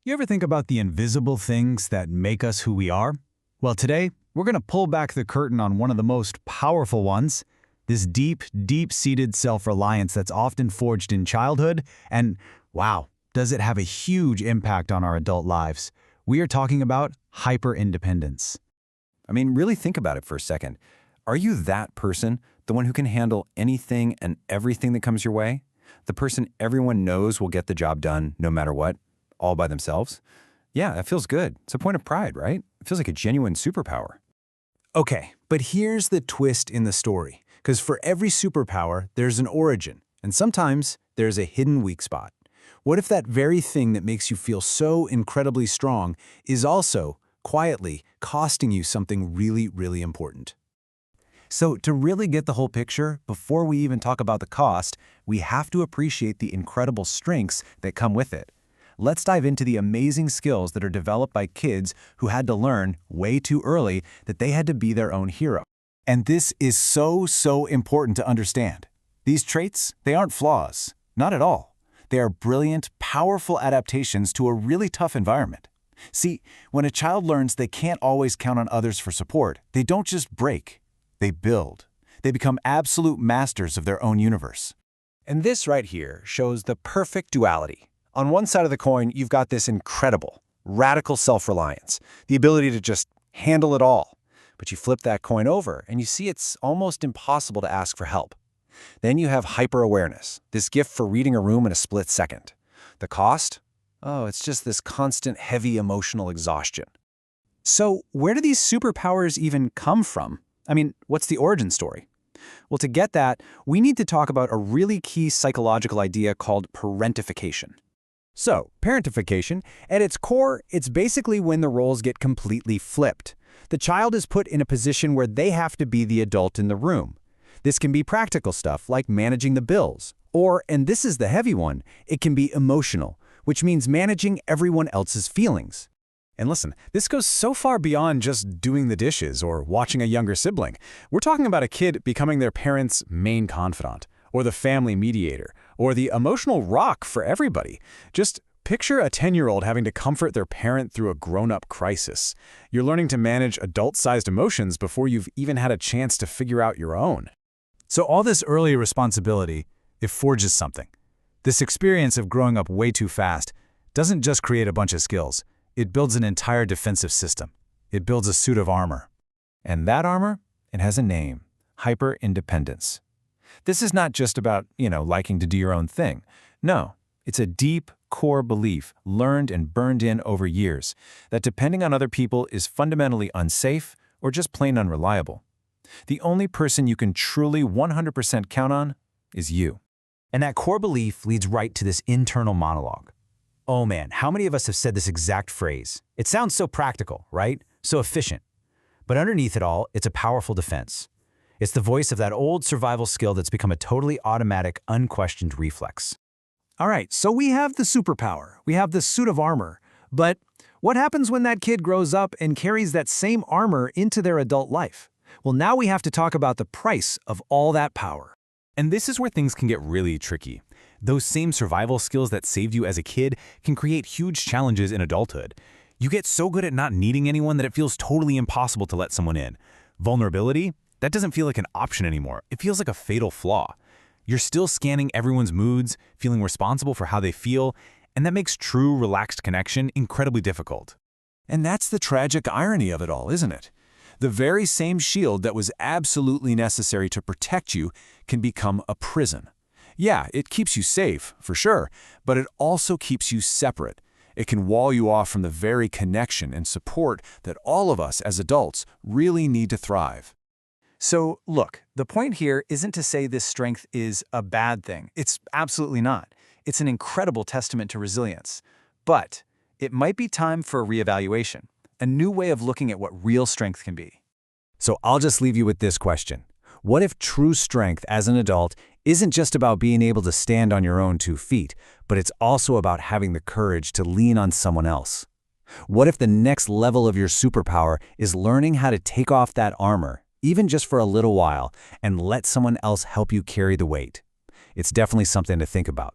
You ever think about the invisible things that make us who we are? Well, today, we're going to pull back the curtain on one of the most powerful ones, this deep, deep-seated self-reliance that's often forged in childhood, and, wow, does it have a huge impact on our adult lives. We are talking about hyper-independence. I mean, really think about it for a second. Are you that person, the one who can handle anything and everything that comes your way? The person everyone knows will get the job done no matter what, all by themselves? Yeah, that feels good. It's a point of pride, right? It feels like a genuine superpower. Okay, but here's the twist in the story, because for every superpower, there's an origin, and sometimes there's a hidden weak spot. What if that very thing that makes you feel so incredibly strong is also, quietly, costing you something really, really important? So to really get the whole picture, before we even talk about the cost, we have to appreciate the incredible strengths that come with it. Let's dive into the amazing skills that are developed by kids who had to learn way too early that they had to be their own hero. And this is so important to understand. These traits, they aren't flaws. Not at all. They are brilliant, powerful adaptations to a really tough environment. See, when a child learns they can't always count on others for support, they don't just break. They build. They become absolute masters of their own universe. And this right here shows the perfect duality. On one side of the coin, you've got this incredible, radical self-reliance, the ability to just handle it all. But you flip that coin over, and you see it's almost impossible to ask for help. Then you have hyper-awareness, this gift for reading a room in a split second. The cost? Oh, it's just this constant, heavy emotional exhaustion. So where do these superpowers even come from? I mean, what's the origin story? Well, to get that, we need to talk about a really key psychological idea called parentification. So, parentification, at its core, it's basically when the roles get completely flipped. The child is put in a position where they have to be the adult in the room. This can be practical stuff like managing the bills, or, and this is the heavy one, it can be emotional, which means managing everyone else's feelings. And listen, this goes so far beyond just doing the dishes or watching a younger sibling. We're talking about a kid becoming their parent's main confidant, or the family mediator, or the emotional rock for everybody. Just picture a 10-year-old having to comfort their parent through a grown-up crisis. You're learning to manage adult-sized emotions before you've even had a chance to figure out your own. So all this early responsibility, it forges something. This experience of growing up way too fast doesn't just create a bunch of skills. It builds an entire defensive system. It builds a suit of armor. And that armor, it has a name: hyper-independence. This is not just about, liking to do your own thing. No, it's a deep, core belief learned and burned in over years that depending on other people is fundamentally unsafe or just plain unreliable. The only person you can truly 100% count on is you. And that core belief leads right to this internal monologue. Oh man, how many of us have said this exact phrase? It sounds so practical, right? So efficient. But underneath it all, it's a powerful defense. It's the voice of that old survival skill that's become a totally automatic, unquestioned reflex. All right, so we have the superpower. We have the suit of armor. But what happens when that kid grows up and carries that same armor into their adult life? Well, now we have to talk about the price of all that power. And this is where things can get really tricky. Those same survival skills that saved you as a kid can create huge challenges in adulthood. You get so good at not needing anyone that it feels totally impossible to let someone in. Vulnerability? That doesn't feel like an option anymore. It feels like a fatal flaw. You're still scanning everyone's moods, feeling responsible for how they feel, and that makes true, relaxed connection incredibly difficult. And that's the tragic irony of it all, isn't it? The very same shield that was absolutely necessary to protect you can become a prison. Yeah, it keeps you safe, for sure, but it also keeps you separate. It can wall you off from the very connection and support that all of us as adults really need to thrive. So, look, the point here isn't to say this strength is a bad thing. It's absolutely not. It's an incredible testament to resilience. But it might be time for a reevaluation, a new way of looking at what real strength can be. So I'll just leave you with this question. What if true strength as an adult isn't just about being able to stand on your own 2 feet, but it's also about having the courage to lean on someone else? What if the next level of your superpower is learning how to take off that armor, even just for a little while, and let someone else help you carry the weight? It's definitely something to think about.